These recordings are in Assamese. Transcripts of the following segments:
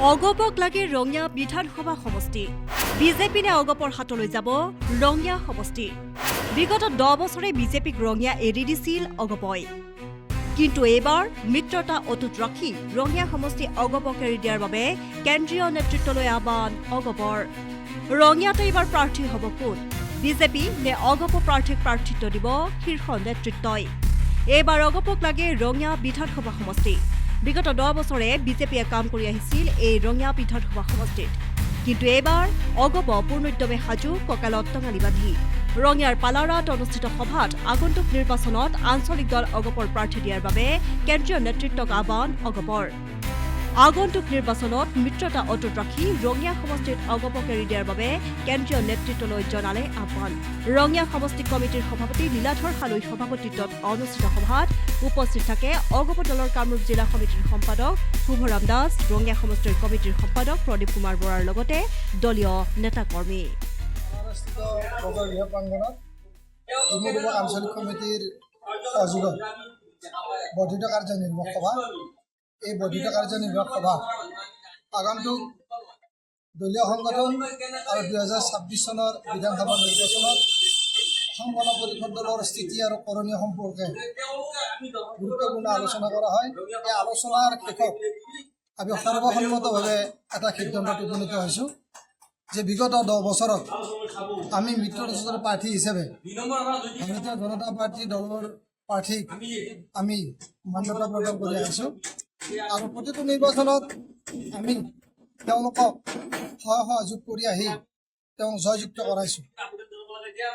অগপক লাগে ৰঙিয়া বিধানসভা সমষ্টি বিজেপি নে অগপৰ হাতলৈ যাব ৰঙিয়া সমষ্টি বিগত 10 বছৰে বিজেপিক ৰঙিয়া এৰি দিছিল অগপই কিন্তু এবাৰ মিত্ৰতা অটুট ৰাখি ৰঙিয়া সমষ্টি অগপক এৰি দিয়াৰ বাবে কেন্দ্ৰীয় নেতৃত্বলৈ আহ্বান অগপৰ ৰঙিয়াতে এবাৰ প্ৰাৰ্থী হ'ব কোন বিজেপি নে অগপ প্ৰাৰ্থীক প্ৰাৰ্থিত্ব দিব শীৰ্ষ নেতৃত্বই এবাৰ অগপক লাগে ৰঙিয়া বিধানসভা সমষ্টি বিগত 10 বছৰে বিজেপিয়ে কাম কৰি আহিছিল এই ৰঙিয়া বিধানসভা সমষ্টিত কিন্তু এবাৰ অগপ পূৰ্ণোদ্যমে সাজু ককালত টঙালি বান্ধি ৰঙিয়াৰ পালাৰাত অনুষ্ঠিত সভাত আগন্তুক নিৰ্বাচনত আঞ্চলিক দল অগপৰ প্ৰাৰ্থী দিয়াৰ বাবে কেন্দ্ৰীয় নেতৃত্বক আহ্বান অগপৰ আগন্তুক নিৰ্বাচনত মিত্ৰতা অটুট ৰাখি ৰঙিয়া সমষ্টিত অগপক এৰি দিয়াৰ বাবে কেন্দ্ৰীয় নেতৃত্বলৈ জনালে আহ্বান ৰঙিয়া সমষ্টি কমিটিৰ সভাপতি লীলাধৰ হালৈ সভাপতিত্বত অনুষ্ঠিত সভাত উপস্থিত থাকে অগপ দলৰ কামৰূপ জিলা সমিতিৰ সম্পাদক শুভৰাম দাস ৰঙিয়া সমষ্টিৰ কমিটিৰ সম্পাদক প্ৰদীপ কুমাৰ বৰাৰ লগতে দলীয় নেতাকৰ্মী আঞ্চলিক কমিটিৰ সহযোগত বৰ্ধিত কাৰ্যনিৰ্বাহক সভা এই বৰ্ধিত কাৰ্যনিৰ্বাহক সভা আগন্তুক দলীয় সংগঠন আৰু 2026 চনৰ বিধানসভা নিৰ্বাচনত অসম গণ পৰিষদ দলৰ স্থিতি আৰু কৰণীয় সম্পৰ্কে গুৰুত্বপূৰ্ণ আলোচনা কৰা হয় এই আলোচনাৰ শেষত আমি সৰ্বসন্মতভাৱে এটা সিদ্ধান্তত উপনীত হৈছোঁ যে বিগত 10 বছৰত আমি মিত্ৰজোঁটৰ প্ৰাৰ্থী হিচাপে ভাৰতীয় জনতা পাৰ্টি দলৰ প্ৰাৰ্থীক আমি মান্যতা প্ৰদান কৰি আহিছোঁ আৰু প্ৰতিটো নিৰ্বাচনত আমি তেওঁলোকক সহযোগ কৰি আহি তেওঁক জয়যুক্ত কৰাইছোঁ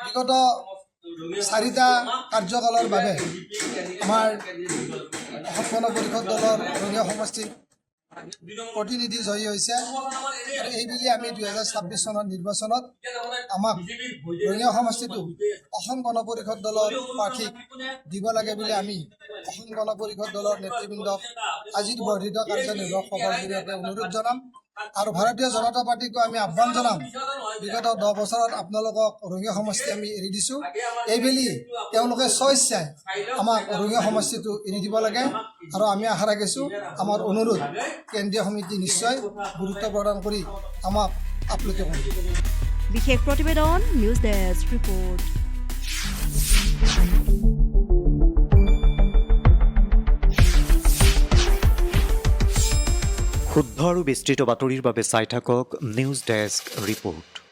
বিগত 4টা কাৰ্যকালৰ বাবে আমাৰ অসম গণ পৰিষদ দলৰ ৰঙিয়া সমষ্টিত প্ৰতিনিধি জয়ী হৈছে আৰু এইবুলি আমি 2026 চনৰ নিৰ্বাচনত আমাক ৰঙিয়া সমষ্টিটো অসম গণ পৰিষদ দলৰ প্ৰাৰ্থীক দিব লাগে বুলি আমি অসম গণ পৰিষদ দলৰ নেতৃবৃন্দক আজিৰ বৰ্ধিত কাৰ্যনিৰ্বাহক সভাৰ জৰিয়তে অনুৰোধ জনাম আৰু ভাৰতীয় জনতা পাৰ্টিকো আমি আহ্বান জনাম বিগত 10 বছৰত আপোনালোকক ৰঙিয়া সমষ্টি আমি এৰি দিছোঁ এইবুলি তেওঁলোকে স্বইচ্ছাই আমাক ৰঙিয়া সমষ্টিটো এৰি দিব লাগে আৰু আমি আশা ৰাখিছোঁ আমাৰ অনুৰোধ কেন্দ্ৰীয় সমিতি নিশ্চয় গুৰুত্ব প্ৰদান কৰি আমাক আপ্লুত কৰিব বিশেষ প্ৰতিবেদন নিউজ ডেস্ক ৰিপৰ্ট শুদ্ধ আৰু বিস্তৃত বাতৰিৰ বাবে চাই থাকক নিউজ ডেস্ক ৰিপৰ্ট।